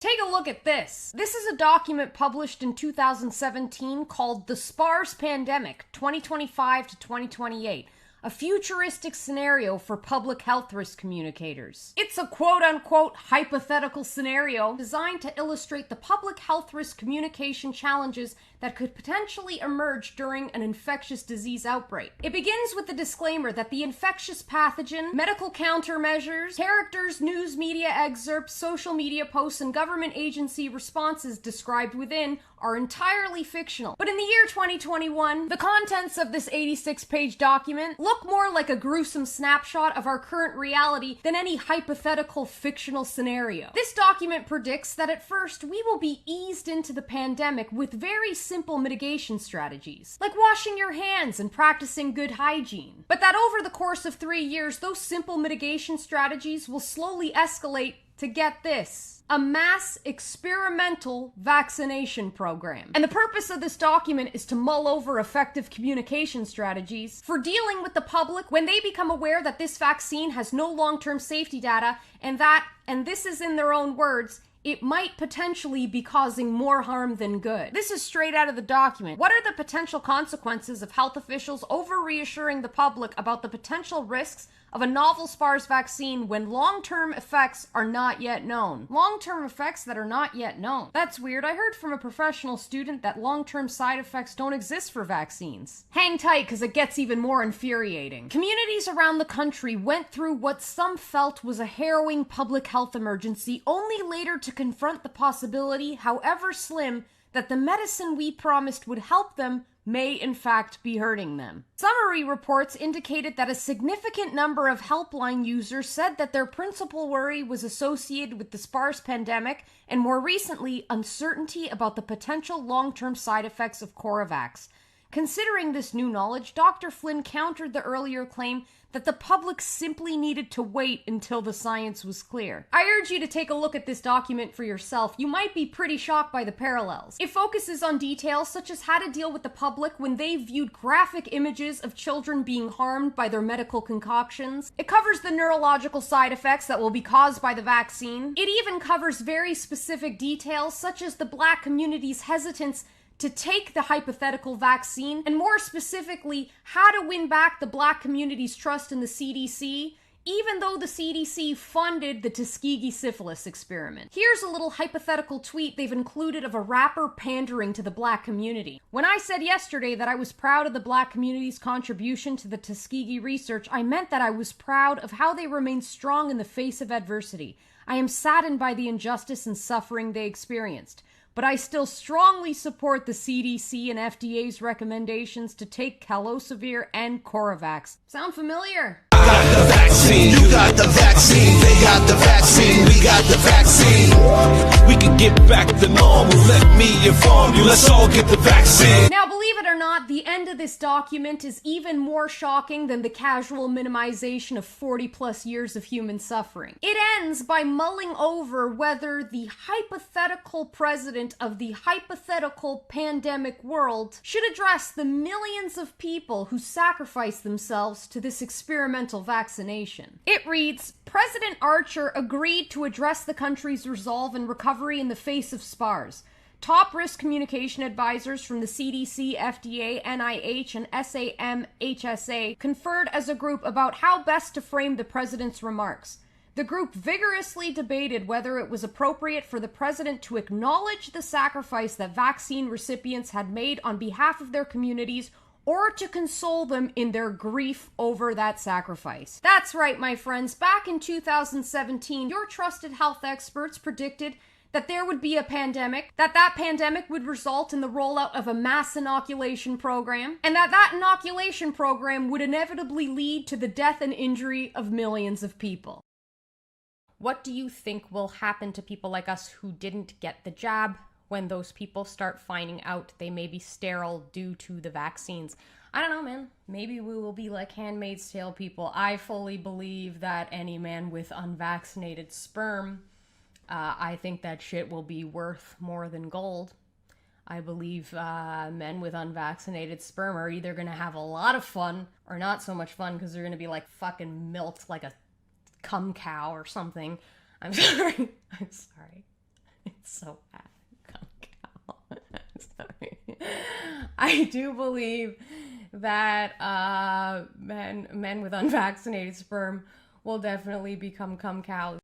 Take a look at this. This is a document published in 2017 called The SPARS Pandemic 2025 to 2028. A futuristic scenario for public health risk communicators. It's a quote-unquote hypothetical scenario designed to illustrate the public health risk communication challenges that could potentially emerge during an infectious disease outbreak. It begins with the disclaimer that the infectious pathogen, medical countermeasures, characters, news media excerpts, social media posts, and government agency responses described within are entirely fictional. But in the year 2021, the contents of this 86-page document look more like a gruesome snapshot of our current reality than any hypothetical fictional scenario. This document predicts that at first we will be eased into the pandemic with very simple mitigation strategies, like washing your hands and practicing good hygiene. But that over the course of 3 years, those simple mitigation strategies will slowly escalate to, get this, a mass experimental vaccination program. And the purpose of this document is to mull over effective communication strategies for dealing with the public when they become aware that this vaccine has no long-term safety data and that, and this is in their own words, it might potentially be causing more harm than good. This is straight out of the document. What are the potential consequences of health officials over-reassuring the public about the potential risks of a novel SPARS vaccine when long-term effects are not yet known? Long-term effects that are not yet known. That's weird. I heard from a professional student that long-term side effects don't exist for vaccines. Hang tight, because it gets even more infuriating. Communities around the country went through what some felt was a harrowing public health emergency, only later to confront the possibility, however slim, that the medicine we promised would help them may in fact be hurting them. Summary reports indicated that a significant number of helpline users said that their principal worry was associated with the SPARS pandemic and more recently, uncertainty about the potential long-term side effects of Coravax. Considering this new knowledge, Dr. Flynn countered the earlier claim that the public simply needed to wait until the science was clear. I urge you to take a look at this document for yourself. You might be pretty shocked by the parallels. It focuses on details such as how to deal with the public when they viewed graphic images of children being harmed by their medical concoctions. It covers the neurological side effects that will be caused by the vaccine. It even covers very specific details such as the Black community's hesitance to take the hypothetical vaccine, and more specifically, how to win back the Black community's trust in the CDC, even though the CDC funded the Tuskegee syphilis experiment. Here's a little hypothetical tweet they've included of a rapper pandering to the Black community. When I said yesterday that I was proud of the Black community's contribution to the Tuskegee research, I meant that I was proud of how they remained strong in the face of adversity. I am saddened by the injustice and suffering they experienced. But I still strongly support the CDC and FDA's recommendations to take Calosivir and Coravax. Sound familiar? I got the vaccine, you got the vaccine, they got the vaccine, we got the vaccine. We can get back to normal, let me inform you, let's all get the vaccine. Now, believe it or not, the end of this document is even more shocking than the casual minimization of 40+ years of human suffering. It ends by mulling over whether the hypothetical president of the hypothetical pandemic world should address the millions of people who sacrifice themselves to this experimental vaccination. It reads, President Archer agreed to address the country's resolve and recovery in the face of SPARS. Top risk communication advisors from the CDC, FDA, NIH, and SAMHSA conferred as a group about how best to frame the president's remarks. The group vigorously debated whether it was appropriate for the president to acknowledge the sacrifice that vaccine recipients had made on behalf of their communities or to console them in their grief over that sacrifice. That's right, my friends. Back in 2017, your trusted health experts predicted that there would be a pandemic, that pandemic would result in the rollout of a mass inoculation program, and that inoculation program would inevitably lead to the death and injury of millions of people. What do you think will happen to people like us who didn't get the jab when those people start finding out they may be sterile due to the vaccines? I don't know, man. Maybe we will be like Handmaid's Tale people. I fully believe that any man with unvaccinated sperm, I think that shit will be worth more than gold. I believe men with unvaccinated sperm are either going to have a lot of fun or not so much fun because they're going to be like fucking milked like a cum cow or something. I'm sorry. I'm sorry. So bad. Cum cow. Sorry. I do believe that men with unvaccinated sperm will definitely become cum cows.